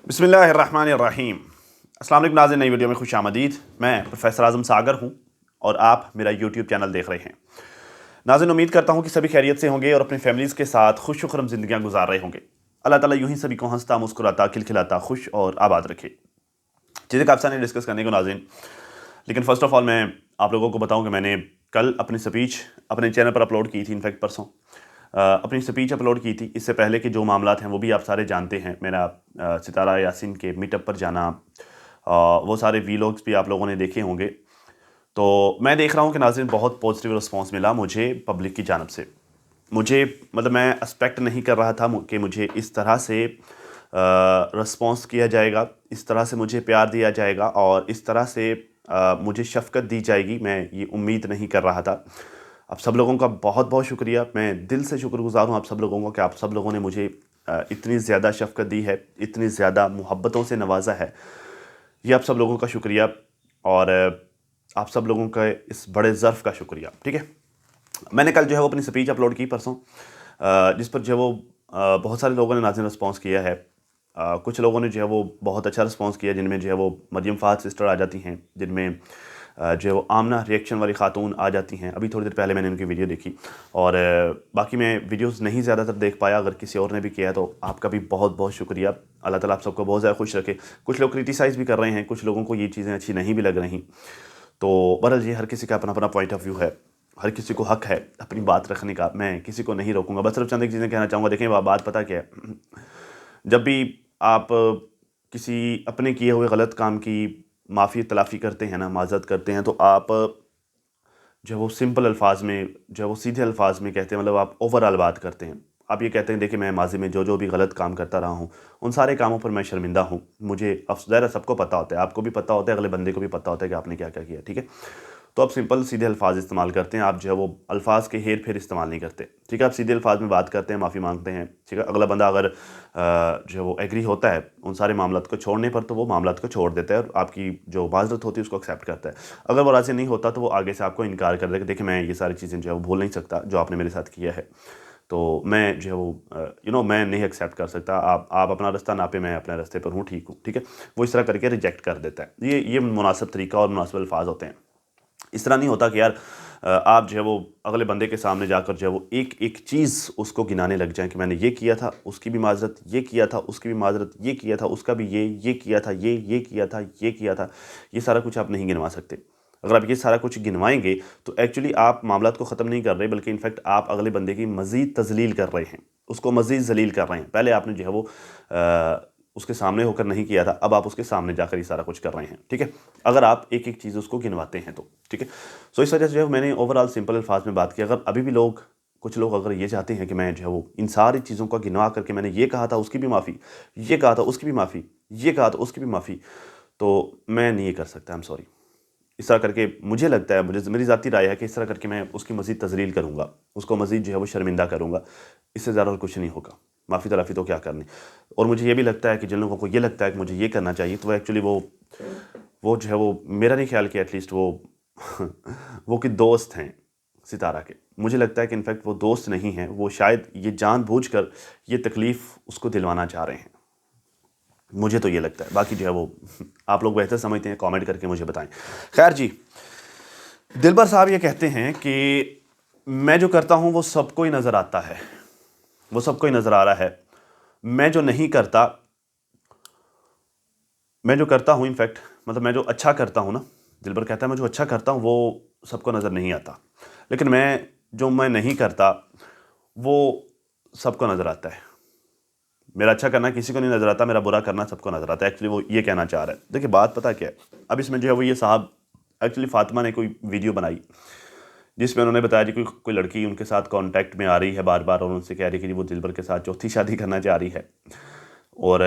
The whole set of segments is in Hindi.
बिस्मिल्लाहिर्रहमानिर्रहीम। अस्सलाम वालेकुम नाज़रीन, नई वीडियो में खुश आमदीद। मैं प्रोफेसर आज़म सागर हूँ और आप मेरा यूट्यूब चैनल देख रहे हैं। नाज़रीन, उम्मीद करता हूँ कि सभी खैरियत से होंगे और अपनी फैमिलीज़ के साथ खुश खुरम ज़िंदगियाँ गुजार रहे होंगे। अल्लाह ताला यूँ ही सभी को हंसता, मुस्कुराता, खिलखिलाता, खुश और आबाद रखे। चीज़ें काफ़ी सारी डिस्कस करने को नाज़रीन, लेकिन फ़र्स्ट ऑफ़ ऑल मैं आप लोगों को बताऊँ कि मैंने कल अपनी स्पीच अपने चैनल पर अपलोड की थी। इनफैक्ट परसों अपनी स्पीच अपलोड की थी। इससे पहले के जो मामलात हैं वो भी आप सारे जानते हैं। मेरा सितारा यासीन के मीटअप पर जाना, वो सारे वीलॉग्स भी आप लोगों ने देखे होंगे। तो मैं देख रहा हूँ कि नाज़रीन बहुत पॉजिटिव रिस्पांस मिला मुझे पब्लिक की जानब से। मुझे मतलब मैं एक्सपेक्ट नहीं कर रहा था कि मुझे इस तरह से रिस्पांस किया जाएगा, इस तरह से मुझे प्यार दिया जाएगा और इस तरह से मुझे शफ़क़त दी जाएगी। मैं ये उम्मीद नहीं कर रहा था। आप सब लोगों का बहुत बहुत शुक्रिया। मैं दिल से शुक्रगुज़ार हूँ आप सब लोगों का कि आप सब लोगों ने मुझे इतनी ज़्यादा शफ़क़त दी है, इतनी ज़्यादा मुहब्बतों से नवाजा है। ये आप सब लोगों का शुक्रिया और आप सब लोगों का इस बड़े ज़र्फ़ का शुक्रिया। ठीक है, मैंने कल जो है वो अपनी स्पीच अपलोड की परसों, जिस पर जो है वो बहुत सारे लोगों ने नाज़रीन रिस्पॉन्स किया है। कुछ लोगों ने जो है वो बहुत अच्छा रिस्पॉन्स किया, जिनमें जो है वो मरियम फ़ाहद सिस्टर आ जाती हैं, जिनमें जो है वो आमना रिएक्शन वाली ख़ातून आ जाती हैं। अभी थोड़ी देर पहले मैंने उनकी वीडियो देखी और बाकी मैं वीडियोस नहीं ज़्यादातर देख पाया। अगर किसी और ने भी किया तो आपका भी बहुत बहुत शुक्रिया। अल्लाह ताला आप सबको बहुत ज़्यादा खुश रखे। कुछ लोग क्रिटिसाइज़ भी कर रहे हैं, कुछ लोगों को ये चीज़ें अच्छी नहीं भी लग रही। तो बहरहाल ये हर किसी का अपना अपना पॉइंट ऑफ व्यू है, हर किसी को हक है अपनी बात रखने का। मैं किसी को नहीं रोकूंगा, बस सिर्फ चंद एक चीज़ें कहना चाहूँगा। देखें, बात पता क्या है, जब भी आप किसी अपने किए हुए गलत काम की माफ़ी तलाफ़ी करते हैं ना, माज़रत करते हैं, तो आप जो है वो सिंपल अल्फाज में, जो है वो सीधे अल्फाज में कहते हैं, मतलब आप ओवरऑल बात करते हैं। आप ये कहते हैं, देखिए मैं माजी में जो जो भी गलत काम करता रहा हूँ, उन सारे कामों पर मैं शर्मिंदा हूँ। मुझे ज़ाहिर है सबको पता होता है, आपको भी पता होता है, अगले बंदे को भी पता होता है कि आपने क्या क्या किया। ठीक है, तो आप सिंपल सीधे अल्फाज इस्तेमाल करते हैं। आप जो है वो अल्फाज के हेर फेर इस्तेमाल नहीं करते। ठीक है, आप सीधे अल्फाज में बात करते हैं, माफ़ी मांगते हैं। ठीक है, अगला बंदा अगर जो है वो एग्री होता है उन सारे मामलात को छोड़ने पर, तो वो मामलात को छोड़ देता है और आपकी जो माजरत होती है उसको एक्सेप्ट करता है। अगर वो राज़ी नहीं होता तो वो आगे से आपको इनकार कर देगा कि देखिए मैं ये सारी चीज़ें जो है वो भूल नहीं सकता जो आपने मेरे साथ किया है। तो मैं जो है वो मैं नहीं एक्सेप्ट कर सकता। आप अपना रास्ता नापे, मैं अपने रास्ते पर हूँ, ठीक हूँ। ठीक है, वो इस तरह करके रिजेक्ट कर देता है। ये मुनासिब तरीका और मुनासिब अल्फाज होते हैं। इस तरह नहीं होता कि यार आप जो है वो अगले बंदे के सामने जाकर जो है वो एक एक चीज़ उसको गिनाने लग जाएं कि मैंने ये किया था, उसकी भी माजरत, ये किया था, उसकी भी माजरत, ये किया था, उसका भी ये किया था, ये किया था, ये किया था। ये सारा कुछ आप नहीं गिनवा सकते। अगर आप ये सारा कुछ गिनवाएंगे तो एक्चुअली आप मामलात को ख़त्म नहीं कर रहे, बल्कि इनफैक्ट आप अगले बंदे की मज़ीद तज़लील कर रहे हैं, उसको मज़ीद जलील कर रहे हैं। पहले आपने जो है वो उसके सामने होकर नहीं किया था, अब आप उसके सामने जाकर ये सारा कुछ कर रहे हैं। ठीक है, अगर आप एक एक चीज़ उसको गिनवाते हैं तो। ठीक है, सो इस वजह से जो है मैंने ओवरऑल सिंपल अल्फाज में बात की। अगर अभी भी कुछ लोग अगर ये चाहते हैं कि मैं जो है वो इन सारी चीज़ों को गिनवा करके मैंने ये कहा था उसकी भी माफ़ी, ये कहा था उसकी भी माफ़ी, ये कहा था उसकी भी माफ़ी, तो मैं नहीं ये कर सकता। I am sorry. इस तरह करके मुझे लगता है, मुझे मेरी ज़ाती राय है कि इस तरह करके मैं उसकी मज़ीद तज़लील करूँगा, उसको मज़ीद जो है वो शर्मिंदा करूँगा। इससे ज़्यादा और कुछ नहीं होगा। माफ़ी तलाफ़ी तो क्या करनी। और मुझे ये भी लगता है कि जिन लोगों को ये लगता है कि मुझे ये करना चाहिए, तो वो एक्चुअली वो जो है वो मेरा नहीं ख्याल कि एटलीस्ट वो वो कि दोस्त हैं सितारा के। मुझे लगता है कि इनफैक्ट वो दोस्त नहीं हैं, वो शायद ये जानबूझकर ये तकलीफ़ उसको दिलवाना चाह रहे हैं। मुझे तो ये लगता है, बाकी जो है वो आप लोग बेहतर समझते हैं, कमेंट करके मुझे बताएं। खैर जी, दिलबर साहब ये कहते हैं कि मैं जो करता हूँ वो सबको ही नज़र आता है, वो सबको ही नज़र आ रहा है। मैं जो नहीं करता, मैं जो करता हूँ इनफैक्ट, मतलब मैं जो अच्छा करता हूँ ना, दिलबर कहता है मैं जो अच्छा करता हूँ वो सबको नज़र नहीं आता, लेकिन मैं नहीं करता वो सबको नज़र आता है। मेरा अच्छा करना किसी को नहीं नज़र आता, मेरा बुरा करना सबको नज़र आता है। एक्चुअली वो ये कहना चाह रहा है। देखिए बात पता क्या है, अब इसमें जो है वो ये साहब, एक्चुअली फ़ातिमा ने कोई वीडियो बनाई जिसमें उन्होंने बताया जी कोई लड़की उनके साथ कांटेक्ट में आ रही है बार बार और उनसे कह रही है कि जी वो दिलबर के साथ चौथी शादी करना चाह रही है। और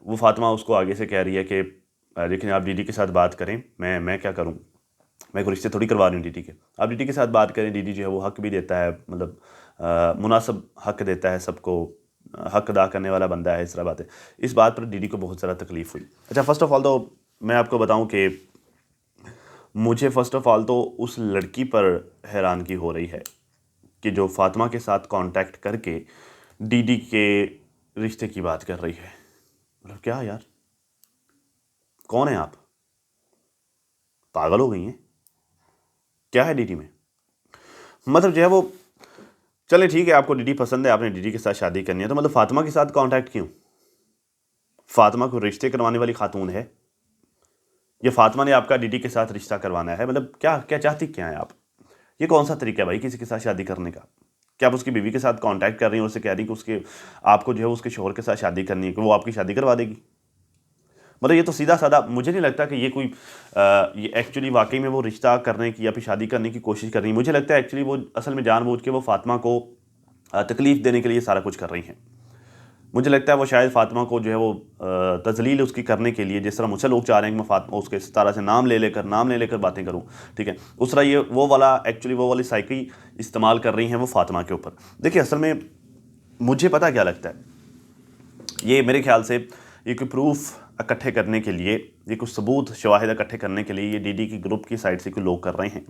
वो फ़ातिमा उसको आगे से कह रही है कि लेकिन आप डीडी के साथ बात करें, मैं क्या करूँ, मैं कोई रिश्ते थोड़ी करवा रही हूँ डीडी के। आप डीडी के साथ बात करें, डीडी जो है वो हक भी देता है, मतलब मुनासिब हक देता है सबको, हक अदा करने वाला बंदा है। इस तरह बात है। इस बात पर डीडी को बहुत ज़्यादा तकलीफ़ हुई। अच्छा, फ़र्स्ट ऑफ़ ऑल तो मैं आपको बताऊं कि मुझे फ़र्स्ट ऑफ़ ऑल तो उस लड़की पर हैरानगी हो रही है कि जो फ़ातिमा के साथ कांटेक्ट करके डीडी के रिश्ते की बात कर रही है। मतलब क्या यार, कौन है आप? पागल हो गई हैं? क्या है डीडी में? मतलब जो है वो, चले ठीक है, आपको डीडी पसंद है, आपने डीडी के साथ शादी करनी है, तो मतलब फातिमा के साथ कांटेक्ट क्यों? फातिमा को रिश्ते करवाने वाली खातून है, ये फातिमा ने आपका डीडी के साथ रिश्ता करवाना है? मतलब क्या क्या चाहती क्या है आप? ये कौन सा तरीका है भाई किसी के साथ शादी करने का? क्या आप उसकी बीवी के साथ कांटेक्ट कर रही हैं और उससे कह रही हैं कि उसके आपको जो है उसके शोहर के साथ शादी करनी है, कि वो आपकी शादी करवा देगी? मतलब ये तो सीधा साधा, मुझे नहीं लगता कि ये कोई ये एक्चुअली वाकई में वो रिश्ता करने की या फिर शादी करने की कोशिश कर रही है। मुझे लगता है एक्चुअली वो असल में जानबूझ के वो फातिमा को तकलीफ़ देने के लिए सारा कुछ कर रही हैं। मुझे लगता है वो शायद फातिमा को जो है वो तजलील उसकी करने के लिए, जिस तरह मुझसे लोग चाह रहे हैं कि मैं फातिमा उसके इस तरह से नाम ले लेकर बातें करूं, ठीक है, उस तरह ये वो वाला एक्चुअली वो वाली साइकी इस्तेमाल कर रही हैं वो फातिमा के ऊपर। देखिए असल में मुझे पता क्या लगता है, ये मेरे ख्याल से ये कोई प्रूफ इकट्ठे करने के लिए, ये कुछ सबूत शवाहिद इकट्ठे करने के लिए ये डीडी की ग्रुप की साइड से कोई लोग कर रहे हैं।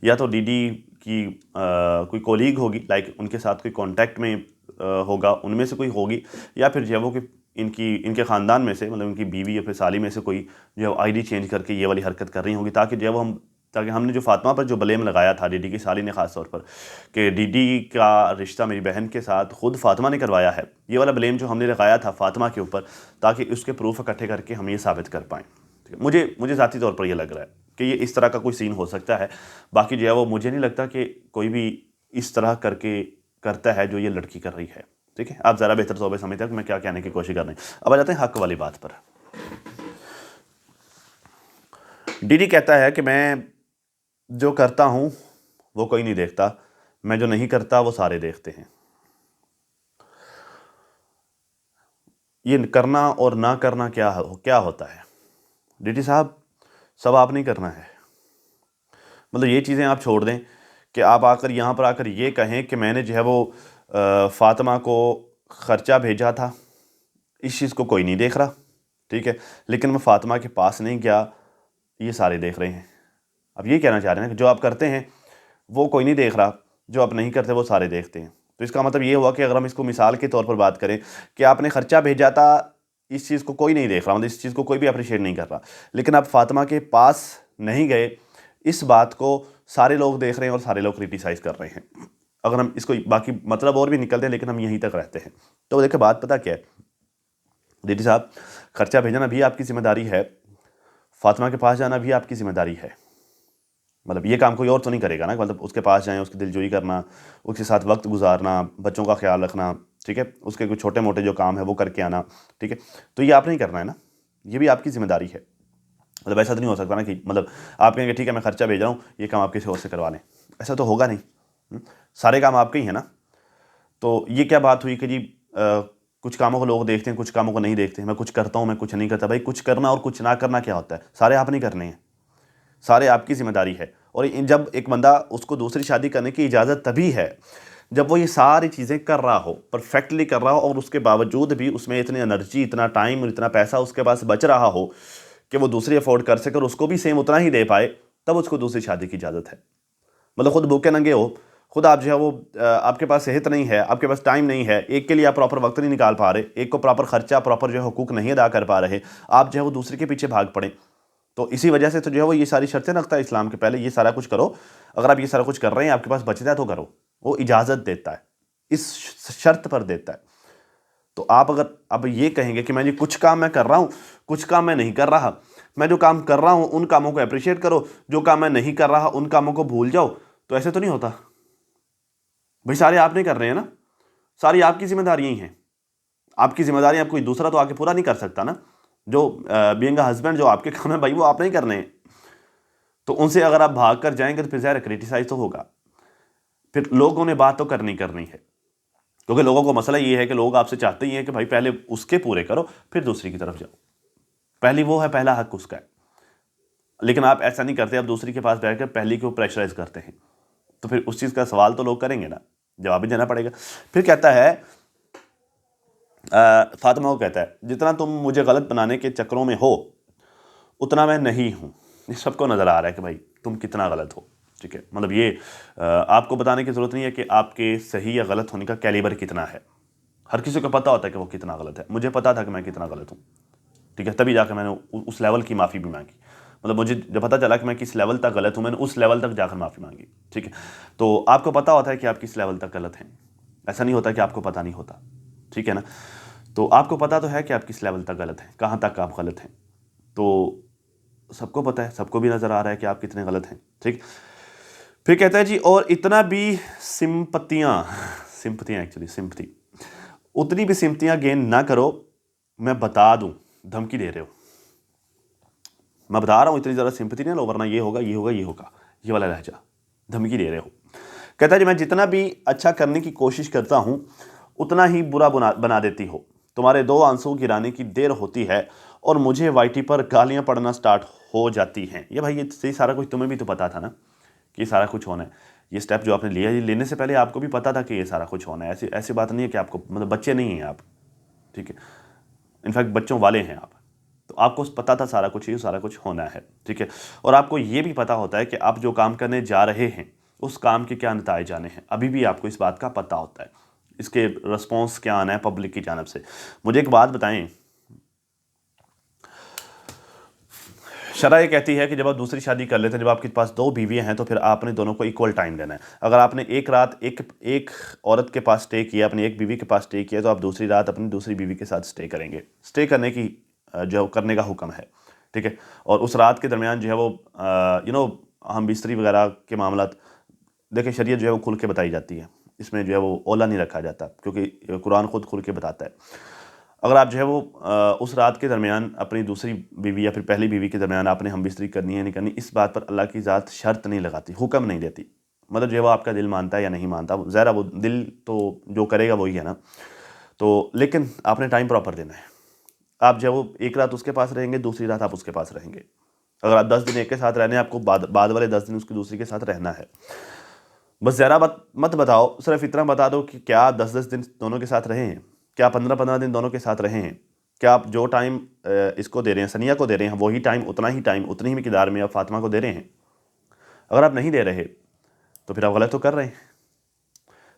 या तो डीडी की कोई कोलीग होगी, लाइक उनके साथ कोई कांटेक्ट में होगा, उनमें से कोई होगी, या फिर जो है वो कि इनके ख़ानदान में से, मतलब इनकी बीवी या फिर साली में से कोई जो है आईडी चेंज करके ये वाली हरकत कर रही होगी, ताकि जो है वो ताकि हमने जो फातिमा पर जो ब्लेम लगाया था डीडी की साली ने ख़ास तौर पर, कि डीडी का रिश्ता मेरी बहन के साथ खुद फातिमा ने करवाया है, ये वाला ब्लेम जो हमने लगाया था फातिमा के ऊपर, ताकि उसके प्रूफ इकट्ठे करके हम ये साबित कर पाएँ। मुझे ज़ाती तौर पर यह लग रहा है कि ये इस तरह का कोई सीन हो सकता है। बाकी जो है वो मुझे नहीं लगता कि कोई भी इस तरह करके करता है जो ये लड़की कर रही है। ठीक है, आप ज़रा बेहतर तौर पर समझते हैं कि मैं क्या कहने की कोशिश कर रही हूँ। अब आ जाते हैं हक वाली बात पर। डीडी कहता है कि मैं जो करता हूँ वो कोई नहीं देखता, मैं जो नहीं करता वो सारे देखते हैं। ये करना और ना करना क्या होता है डीडी साहब? सब आप नहीं करना है। मतलब ये चीज़ें आप छोड़ दें कि आप आकर यहाँ पर आकर ये कहें कि मैंने जो है वो फातिमा को ख़र्चा भेजा था, इस चीज़ को कोई नहीं देख रहा, ठीक है, लेकिन मैं फातिमा के पास नहीं गया, ये सारे देख रहे हैं। अब ये कहना चाह रहे हैं कि जो आप करते हैं वो कोई नहीं देख रहा, जो आप नहीं करते वो सारे देखते हैं। तो इसका मतलब ये हुआ कि अगर हम इसको मिसाल के तौर पर बात करें कि आपने ख़र्चा भेजा था, इस चीज़ को कोई नहीं देख रहा, मतलब इस चीज़ को कोई भी अप्रिशिएट नहीं कर रहा, लेकिन आप फातिमा के पास नहीं गए, इस बात को सारे लोग देख रहे हैं और सारे लोग क्रिटिसाइज़ कर रहे हैं। अगर हम इसको बाकी मतलब और भी निकलते हैं, लेकिन हम यहीं तक रहते हैं। तो देखिए बात पता क्या है डीडी साहब, खर्चा भेजना भी आपकी जिम्मेदारी है, फातिमा के पास जाना भी आपकी जिम्मेदारी है। मतलब ये काम कोई और तो नहीं करेगा ना, मतलब उसके पास जाएं, उसकी दिलजोई करना, उसके साथ वक्त गुजारना, बच्चों का ख्याल रखना, ठीक है, उसके कुछ छोटे मोटे जो काम है वो करके आना, ठीक है, तो ये आपने ही करना है ना, ये भी आपकी जिम्मेदारी है। मतलब ऐसा तो नहीं हो सकता ना कि मतलब आप कहेंगे ठीक है मैं खर्चा भेज रहा हूँ, ये काम आप किसी और से करवा लें, ऐसा तो होगा नहीं। सारे काम आपके ही हैं ना। तो ये क्या बात हुई कि जी कुछ कामों को लोग देखते हैं, कुछ कामों को नहीं देखते हैं, मैं कुछ करता हूँ, मैं कुछ नहीं करता। भाई कुछ करना और कुछ ना करना क्या होता है? सारे आप नहीं करने हैं, सारे आपकी जिम्मेदारी है। और जब एक बंदा, उसको दूसरी शादी करने की इजाज़त तभी है जब वो ये सारी चीज़ें कर रहा हो, परफेक्टली कर रहा हो, और उसके बावजूद भी उसमें इतनी एनर्जी, इतना टाइम और इतना पैसा उसके पास बच रहा हो कि वो दूसरी अफोर्ड कर सके और उसको भी सेम उतना ही दे पाए, तब उसको दूसरी शादी की इजाज़त है। मतलब खुद भूखे नंगे हो, खुद आप जो है वो आपके पास सेहत नहीं है, आपके पास टाइम नहीं है, एक के लिए आप प्रॉपर वक्त नहीं निकाल पा रहे, एक को प्रॉपर खर्चा, प्रॉपर जो है हुकूक नहीं अदा कर पा रहे, आप जो है वो दूसरे के पीछे भाग पड़े। तो इसी वजह से तो जो है वो ये सारी शर्तें रखता है इस्लाम के, पहले ये सारा कुछ करो, अगर आप ये सारा कुछ कर रहे हैं, आपके पास बचता है तो करो, वो इजाज़त देता है, इस शर्त पर देता है। तो आप अगर अब ये कहेंगे कि मैं जी कुछ काम मैं कर रहा हूँ, कुछ काम मैं नहीं कर रहा, मैं जो काम कर रहा हूँ उन कामों को अप्रिशिएट करो, जो काम मैं नहीं कर रहा उन कामों को भूल जाओ, तो ऐसे तो नहीं होता भाई। सारे आप नहीं कर रहे हैं ना, सारी आपकी जिम्मेदारियां ही हैं। आपकी जिम्मेदारी आप कोई दूसरा तो आके पूरा नहीं कर सकता ना। जो बीइंग अ हस्बैंड जो आपके काम है भाई वो आप नहीं करने हैं, तो उनसे अगर आप भाग कर जाएंगे तो फिर ज़ाहिर क्रिटिसाइज तो होगा, फिर लोगों ने बात तो करनी है, क्योंकि लोगों को मसला ये है कि लोग आपसे चाहते ही हैं कि भाई पहले उसके पूरे करो फिर दूसरी की तरफ जाओ, पहली वो है, पहला हक उसका है। लेकिन आप ऐसा नहीं करते, आप दूसरी के पास बैठकर पहली को प्रेशराइज करते हैं, तो फिर उस चीज़ का सवाल तो लोग करेंगे ना, जवाब भी देना पड़ेगा। फिर कहता है फातिमा को कहता है जितना तुम मुझे गलत बनाने के चक्करों में हो उतना मैं नहीं हूँ। ये सबको नज़र आ रहा है कि भाई तुम कितना गलत हो, ठीक है। मतलब ये आपको बताने की ज़रूरत नहीं है कि आपके सही या गलत होने का कैलिबर कितना है, हर किसी को पता होता है कि वो कितना गलत है। मुझे पता था कि मैं कितना गलत हूँ, ठीक है, तभी जाकर मैंने उस लेवल की माफ़ी भी मांगी। मतलब मुझे जब पता चला कि मैं किस लेवल तक गलत हूँ, मैंने उस लेवल तक जाकर माफ़ी मांगी। ठीक है, तो आपको पता होता है कि आप किस लेवल तक गलत हैं, ऐसा नहीं होता कि आपको पता नहीं होता। ठीक है ना, तो आपको पता तो है कि आप किस लेवल तक गलत हैं, कहाँ तक आप गलत हैं, तो सबको पता है, सबको भी नज़र आ रहा है कि आप कितने गलत हैं। ठीक, फिर कहता है जी, और इतना भी सिंपतियाँ एक्चुअली सिंपथी, उतनी भी सिंपतियाँ गेन ना करो, मैं बता दूं, धमकी दे रहे हो, मैं बता रहा हूँ, इतनी ज़्यादा सिंपथी नहीं लो वरना ये होगा ये होगा ये होगा, ये वाला लहजा, धमकी दे रहे हो। कहता है जी, मैं जितना भी अच्छा करने की कोशिश करता हूँ उतना ही बुरा बना देती हो, तुम्हारे 2 आंसू गिराने की देर होती है और मुझे वाईटी पर गालियाँ पड़ना स्टार्ट हो जाती हैं। ये भाई, ये सारा कुछ तुम्हें भी तो पता था ना कि सारा कुछ होना है। ये स्टेप जो आपने लिया, ये लेने से पहले आपको भी पता था कि ये सारा कुछ होना है। ऐसी ऐसी बात नहीं है कि आपको, मतलब बच्चे नहीं हैं आप, ठीक है, इनफैक्ट बच्चों वाले हैं आप, तो आपको पता था सारा कुछ, ये सारा कुछ होना है। ठीक है, और आपको ये भी पता होता है कि आप जो काम करने जा रहे हैं उस काम के क्या नतीजे आने हैं, अभी भी आपको इस बात का पता होता है, इसके रिस्पॉन्स क्या आना है पब्लिक की जानब से। मुझे एक बात बताएं, शरअ ये कहती है कि जब आप दूसरी शादी कर लेते हैं, जब आपके पास 2 बीवियाँ हैं, तो फिर आपने दोनों को इक्वल टाइम देना है। अगर आपने एक रात एक औरत के पास स्टे किया, अपनी एक बीवी के पास स्टे किया, तो आप दूसरी रात अपनी दूसरी बीवी के साथ स्टे करेंगे। स्टे करने की जो करने का हुक्म है। ठीक है, और उस रात के दरमियान जो है वो हम बिस्तरी वगैरह के मामला, देखिए शरीयत जो है वो खुल के बताई जाती है, इसमें जो है वो ओला नहीं रखा जाता, क्योंकि कुरान खुद खुल के बताता है। अगर आप जो है वो उस रात के दरमियान अपनी दूसरी बीवी या फिर पहली बीवी के दरमियान आपने हम बिस्तरी करनी है नहीं करनी, इस बात पर अल्लाह की ज़ात शर्त नहीं लगाती, हुक्म नहीं देती। मतलब जो है वो आपका दिल मानता है या नहीं मानता, ज़रा वो दिल तो जो करेगा वही है ना। तो लेकिन आपने टाइम प्रॉपर देना है। आप जो है वो एक रात उसके पास रहेंगे, दूसरी रात आप उसके पास रहेंगे। अगर आप 10 दिन एक के साथ रहने हैं, आपको बाद वाले 10 दिन उसकी दूसरी के साथ रहना है। बस ज़रा मत बताओ, सिर्फ इतना बता दो कि क्या आप 10-10 दिन दोनों के साथ रहे हैं, क्या आप 15-15 दिन दोनों के साथ रहे हैं, क्या आप जो टाइम इसको दे रहे हैं, सनिया को दे रहे हैं, वही टाइम उतनी ही मिकदार में आप फातिमा को दे रहे हैं। अगर आप नहीं दे रहे तो फिर आप गलत तो कर रहे हैं,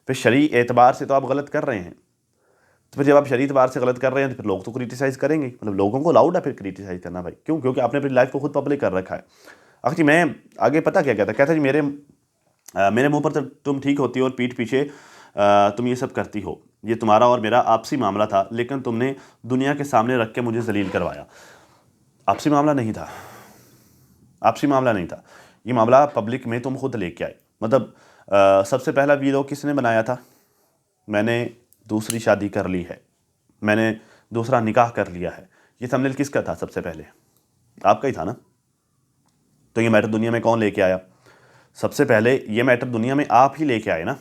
फिर शरई एतबार से तो आप गलत कर रहे हैं। तो फिर जब आप शरई एतबार से गलत कर रहे हैं तो फिर लोग तो क्रिटिसाइज़ करेंगे, मतलब लोगों को अलाउड है फिर क्रिटिसाइज़ करना भाई। क्यों? क्योंकि आपने अपनी लाइफ को खुद पब्लिक कर रखा है। जी मैं आगे पता क्या कहता, कहता जी मेरे मुंह पर तो तुम ठीक होती हो और पीठ पीछे तुम ये सब करती हो। ये तुम्हारा और मेरा आपसी मामला था, लेकिन तुमने दुनिया के सामने रख के मुझे जलील करवाया। आपसी मामला नहीं था, आपसी मामला नहीं था, ये मामला पब्लिक में तुम खुद लेके आए। मतलब सबसे पहला वीडियो किसने बनाया था? मैंने दूसरी शादी कर ली है, मैंने दूसरा निकाह कर लिया है। ये थंबनेल किसका था? सबसे पहले आपका ही था ना। तो ये मैटर दुनिया में कौन लेके आया? सबसे पहले ये मैटर दुनिया में आप ही लेके आए ना।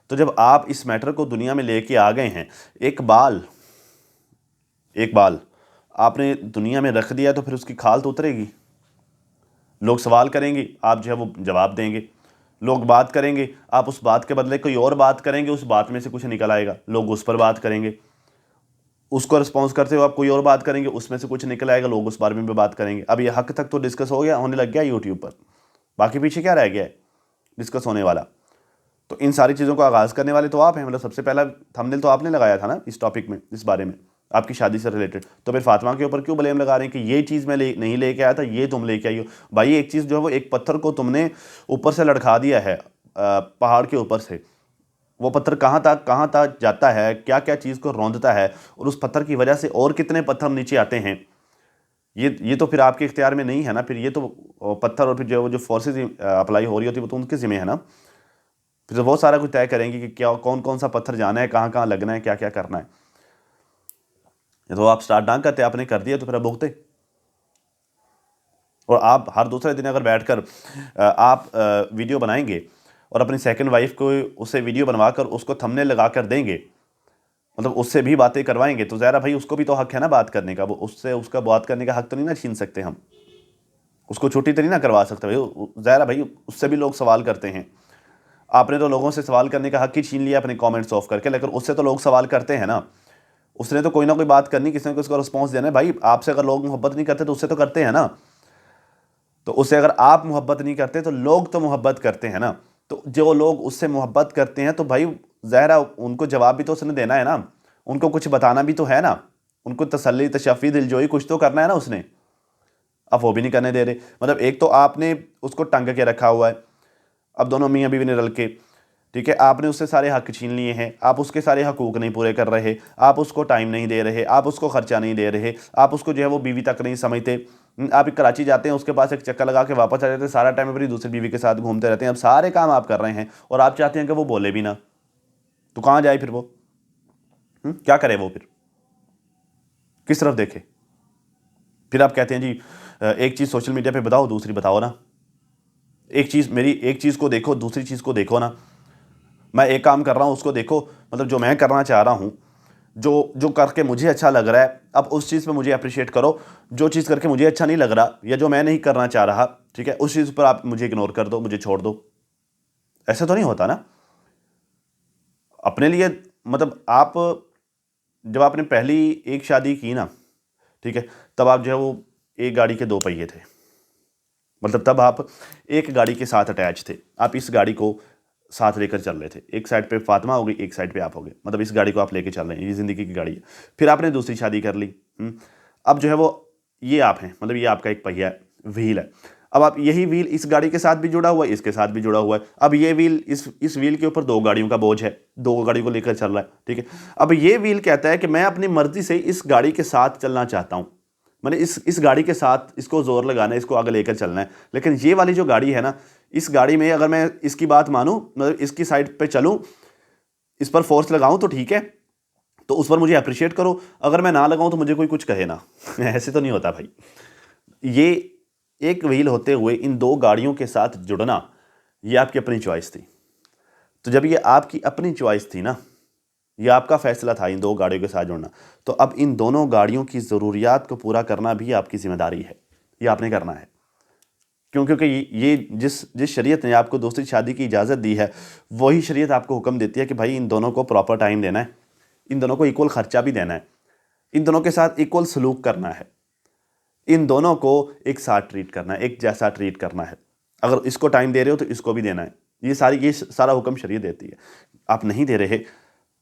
तो जब आप इस मैटर को दुनिया में लेके आ गए हैं, एक बाल आपने दुनिया में रख दिया, तो फिर उसकी खाल तो उतरेगी। लोग सवाल करेंगे, आप जो है वो जवाब देंगे। लोग बात करेंगे, आप उस बात के बदले कोई और बात करेंगे, उस बात में से कुछ निकल आएगा, लोग उस पर बात करेंगे। उसको रिस्पॉन्स करते हुए आप कोई और बात करेंगे, उसमें से कुछ निकल आएगा, लोग उस बारे में भी बात करेंगे। अब ये हक तक तो डिस्कस हो गया, होने लग गया यूट्यूब पर, बाकी पीछे क्या रह गया है डिस्कस होने वाला? तो इन सारी चीज़ों को आगाज़ करने वाले तो आप हैं। मतलब सबसे पहला थंबनेल तो आपने लगाया था ना इस टॉपिक में, इस बारे में, आपकी शादी से रिलेटेड। तो फिर फातिमा के ऊपर क्यों ब्लेम लगा रहे हैं कि ये चीज़ मैं नहीं लेके आया था, ये तुम लेके आई हो? भाई एक चीज़ जो है वो, एक पत्थर को तुमने ऊपर से लटका दिया है, पहाड़ के ऊपर से, वो पत्थर कहाँ तक जाता है, क्या क्या चीज़ को रौंदता है, और उस पत्थर की वजह से और कितने पत्थर नीचे आते हैं, ये तो फिर आपके इख्तियार में नहीं है ना। फिर ये तो पत्थर और फिर जो फोर्सेज अप्लाई हो रही होती है वो तो उनके ज़िम्मे है ना। फिर तो वो सारा कुछ तय करेंगे कि क्या कौन कौन सा पत्थर जाना है, कहाँ कहाँ लगना है, क्या क्या करना है। ये तो आप स्टार्ट ना करते, आपने कर दिया तो फिर आप भुगते। और आप हर दूसरे दिन अगर बैठकर आप वीडियो बनाएंगे और अपनी सेकंड वाइफ को उससे वीडियो बनवा कर उसको थंबनेल लगा कर देंगे, मतलब उससे भी बातें करवाएंगे, तो ज़रा भाई उसको भी तो हक है ना बात करने का। वो उसका बात करने का हक तो नहीं ना छीन सकते हम, उसको छुट्टी तो नहीं ना करवा सकते भाई। ज़रा भाई उससे भी लोग सवाल करते हैं। आपने तो लोगों से सवाल करने का हक ही छीन लिया अपने कमेंट्स ऑफ करके, लेकिन उससे तो लोग सवाल करते हैं ना। उसने तो कोई ना कोई बात करनी, किसी ने उसका रिस्पॉन्स देना है। भाई आपसे अगर लोग मोहब्बत नहीं करते तो उससे तो करते हैं ना। तो उससे अगर आप मोहब्बत नहीं करते तो लोग तो मोहब्बत करते हैं ना। तो जो लोग उससे मोहब्बत करते हैं तो भाई ज़ाहिर है उनको जवाब भी तो उसने देना है ना, उनको कुछ बताना भी तो है ना। उनको तसल्ली तशफ़ी दिलजोई कुछ तो करना है ना उसने, अब वो भी नहीं करने दे रहे। मतलब एक तो आपने उसको टंग के रखा हुआ है, अब दोनों मियाँ बीवी ने रल के, ठीक है, आपने उससे सारे हक छीन लिए हैं, आप उसके सारे हकूक़ नहीं पूरे कर रहे, आप उसको टाइम नहीं दे रहे, आप उसको ख़र्चा नहीं दे रहे, आप उसको जो है वो बीवी तक नहीं समझते। आप कराची जाते हैं, उसके पास एक चक्कर लगा के वापस आ जाते हैं, सारा टाइम अपनी दूसरी बीवी के साथ घूमते रहते हैं। अब सारे काम आप कर रहे हैं और आप चाहते हैं कि वो बोले भी ना, तो कहाँ जाए फिर वो? क्या करे वो? फिर किस तरफ देखे? फिर आप कहते हैं जी एक चीज़ सोशल मीडिया पे बताओ, दूसरी बताओ ना। एक चीज़ मेरी एक चीज़ को देखो, दूसरी चीज़ को देखो ना। मैं एक काम कर रहा हूँ उसको देखो, मतलब जो मैं करना चाह रहा हूँ, जो जो करके मुझे अच्छा लग रहा है, अब उस चीज़ पे मुझे अप्रिशिएट करो। जो चीज़ करके मुझे अच्छा नहीं लग रहा या जो मैं नहीं करना चाह रहा, ठीक है, उस चीज़ पर आप मुझे इग्नोर कर दो, मुझे छोड़ दो। ऐसा तो नहीं होता ना अपने लिए। मतलब आप जब आपने पहली एक शादी की ना, ठीक है, तब आप जो है वो एक गाड़ी के दो पहिए थे। मतलब तब आप एक गाड़ी के साथ अटैच थे, आप इस गाड़ी को साथ लेकर चल रहे थे। एक साइड पे फातिमा हो गई, एक साइड पे आप हो गए, मतलब इस गाड़ी को आप लेके चल रहे हैं, ये ज़िंदगी की गाड़ी है। फिर आपने दूसरी शादी कर ली। अब जो है वो ये आप हैं, मतलब ये आपका एक पहिया है, व्हील है। अब आप यही व्हील इस गाड़ी के साथ भी जुड़ा हुआ है, इसके साथ भी जुड़ा हुआ है। अब ये व्हील इस व्हील के ऊपर दो गाड़ियों का बोझ है, दो गाड़ी को लेकर चल रहा है, ठीक है। अब ये व्हील कहता है कि मैं अपनी मर्जी से इस गाड़ी के साथ चलना चाहता हूँ, मैंने इस गाड़ी के साथ इसको जोर लगाना है, इसको आगे लेकर चलना है। लेकिन ये वाली जो गाड़ी है ना, इस गाड़ी में अगर मैं इसकी बात मानूं, मतलब इसकी साइड पे चलूं, इस पर फोर्स लगाऊं तो ठीक है, तो उस पर मुझे अप्रिशिएट करो। अगर मैं ना लगाऊं तो मुझे कोई कुछ कहे ना। ऐसे तो नहीं होता भाई। ये एक व्हील होते हुए इन दो गाड़ियों के साथ जुड़ना, ये आपकी अपनी चॉइस थी। तो जब ये आपकी अपनी चॉइस थी ना, ये आपका फैसला था इन दो गाड़ियों के साथ जुड़ना, तो अब इन दोनों गाड़ियों की ज़रूरियात को पूरा करना भी आपकी ज़िम्मेदारी है, ये आपने करना है। क्यों? क्योंकि ये जिस जिस शरीयत ने आपको दूसरी शादी की इजाज़त दी है, वही शरीयत आपको हुक्म देती है कि भाई इन दोनों को प्रॉपर टाइम देना है, इन दोनों को इक्वल ख़र्चा भी देना है, इन दोनों के साथ इक्वल सलूक करना है, इन दोनों को एक साथ ट्रीट करना है, एक जैसा ट्रीट करना है। अगर इसको टाइम दे रहे हो तो इसको भी देना है। ये सारा हुक्म शरीयत देती है। आप नहीं दे रहे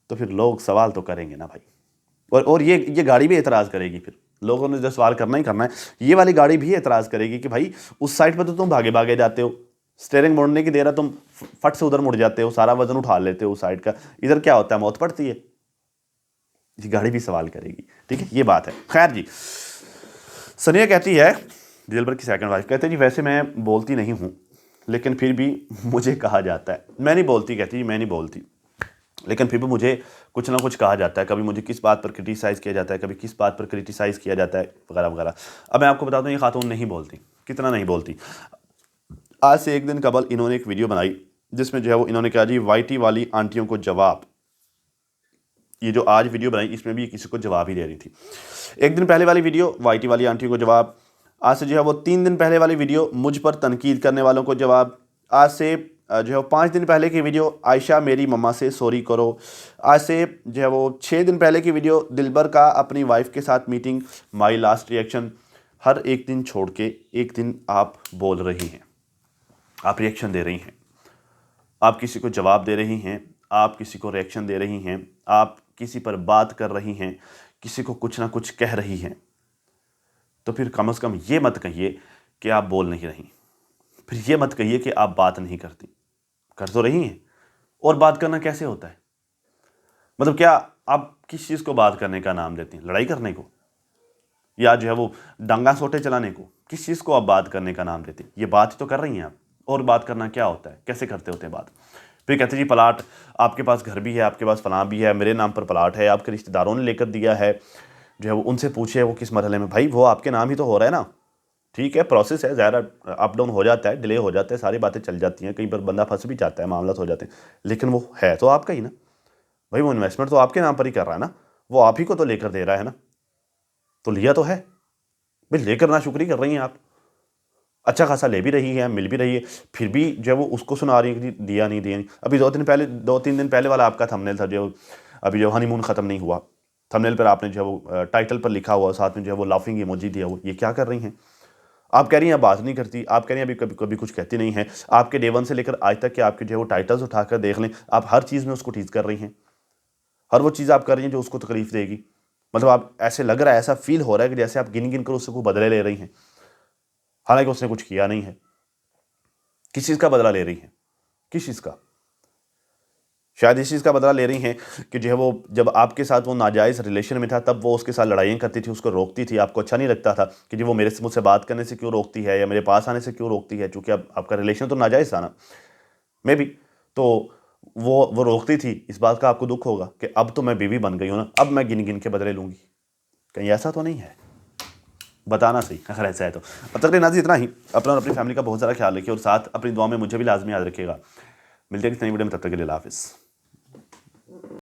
तो फिर लोग सवाल तो करेंगे ना भाई। और ये गाड़ी भी एतराज़ करेगी, फिर लोगों ने जो सवाल करना ही करना है। ये वाली गाड़ी भी एतराज़ करेगी कि भाई उस साइड पर तो तुम भागे भागे जाते हो, स्टेयरिंग मोड़ने की देर है, तुम फट से उधर मुड़ जाते हो, सारा वजन उठा लेते हो उस साइड का, इधर क्या होता है, मौत पड़ती है। ये गाड़ी भी सवाल करेगी, ठीक है, ये बात है। खैर जी, सनिया कहती है, दिलबर की सेकंड वाइफ, कहते हैं जी वैसे मैं बोलती नहीं हूँ, लेकिन फिर भी मुझे कहा जाता है। मैं नहीं बोलती, कहती जी मैं नहीं बोलती, लेकिन फिर भी मुझे कुछ ना कुछ कहा जाता है। कभी मुझे किस बात पर क्रिटिसाइज़ किया जाता है, कभी किस बात पर क्रिटिसाइज़ किया जाता है, वगैरह वगैरह। अब मैं आपको बता दूं, ये खातून नहीं बोलती। कितना नहीं बोलती। आज से एक दिन कबल इन्होंने एक वीडियो बनाई जिसमें जो है वो इन्होंने कहा जी वाईटी वाली आंटियों को जवाब। ये जो आज वीडियो बनाई इसमें भी किसी को जवाब ही दे रही थी। एक दिन पहले वाली वीडियो वाईटी वाली आंटियों को जवाब, आज से जो है वो 3 दिन पहले वाली वीडियो मुझ पर तनकीद करने वालों को जवाब, आज से जो है 5 दिन पहले की वीडियो आयशा मेरी मम्मा से सॉरी करो, आज से जो है वो 6 दिन पहले की वीडियो दिलबर का अपनी वाइफ के साथ मीटिंग, माई लास्ट रिएक्शन। हर एक दिन छोड़ के एक दिन आप बोल रही हैं, आप रिएक्शन दे रही हैं, आप किसी को जवाब दे रही हैं, आप किसी को रिएक्शन दे रही हैं, आप किसी पर बात कर रही हैं, किसी को कुछ ना कुछ कह रही हैं। तो फिर कम से कम ये मत कहिए कि आप बोल नहीं रही, फिर ये मत कहिए कि आप बात नहीं करती। कर तो रही हैं। और बात करना कैसे होता है? मतलब क्या आप किस चीज़ को बात करने का नाम देती हैं? लड़ाई करने को, या जो है वो डंगा सोटे चलाने को? किस चीज़ को आप बात करने का नाम देते हैं? ये बात ही तो कर रही हैं आप। और बात करना क्या होता है, कैसे करते होते हैं बात? फिर कहते जी प्लाट, आपके पास घर भी है, आपके पास फलां भी है, मेरे नाम पर प्लाट है, आपके रिश्तेदारों ने लेकर दिया है, जो है वो उनसे पूछे वो किस मरहले में। भाई वो आपके नाम ही तो हो रहा है ना, ठीक है, प्रोसेस है, ज़्यादा अप डाउन हो जाता है, डिले हो जाता है, सारी बातें चल जाती हैं, कहीं पर बंदा फंस भी जाता है, मामला हो जाते हैं, लेकिन वो है तो आपका ही ना भाई। वो इन्वेस्टमेंट तो आपके नाम पर ही कर रहा है ना, वो आप ही को तो लेकर दे रहा है ना, तो लिया तो है भाई। लेकर ना शुक्री कर रही हैं आप, अच्छा खासा ले भी रही है, मिल भी रही है, फिर भी जो वो उसको सुना रही है कि दिया नहीं दिया नहीं। अभी 2-3 दिन पहले वाला आपका थंबनेल था, जो अभी जो हनीमून ख़त्म नहीं हुआ, थंबनेल पर आपने जो वो टाइटल पर लिखा हुआ, साथ में जो है वो लाफिंग इमोजी दिया हुआ। ये क्या कर रही हैं? आप कह रही हैं बात नहीं करती, आप कह रही हैं अभी कभी कभी कुछ कहती नहीं है। आपके डे 1 से लेकर आज तक के आपके जो है वो टाइटल्स उठाकर देख लें, आप हर चीज़ में उसको टीज़ कर रही हैं, हर वो चीज़ आप कर रही हैं जो उसको तकलीफ देगी। मतलब आप ऐसे लग रहा है, ऐसा फील हो रहा है कि जैसे आप गिन गिन कर उससे कोई बदले ले रही हैं, हालांकि उसने कुछ किया नहीं है। किस चीज़ का बदला ले रही हैं? किस चीज़ का? शायद इस चीज़ का बदला ले रही हैं कि जो है वो, जब आपके साथ वो नाजायज़ रिलेशन में था तब वो उसके साथ लड़ाइयाँ करती थी, उसको रोकती थी, आपको अच्छा नहीं लगता था कि जी वो मुझसे बात करने से क्यों रोकती है या मेरे पास आने से क्यों रोकती है, चूँकि अब आपका रिलेशन तो नाजायज़ था ना, मे बी। तो वो रोकती थी, इस बात का आपको दुख होगा कि अब तो मैं बीवी बन गई हूँ ना, अब मैं गिन गिन के बदले लूँगी। कहीं ऐसा तो नहीं है? बताना सही अगर ऐसा है तो। अब तक नाज़रीन इतना ही। अपना और अपनी फैमिली का बहुत ज़्यादा ख्याल रखिए और साथ अपनी दुआ में मुझे भी लाजमी याद रखिएगा। मिलते हैं किसी नई वीडियो में, तब तक के लिए अल्लाह हाफ़िज़।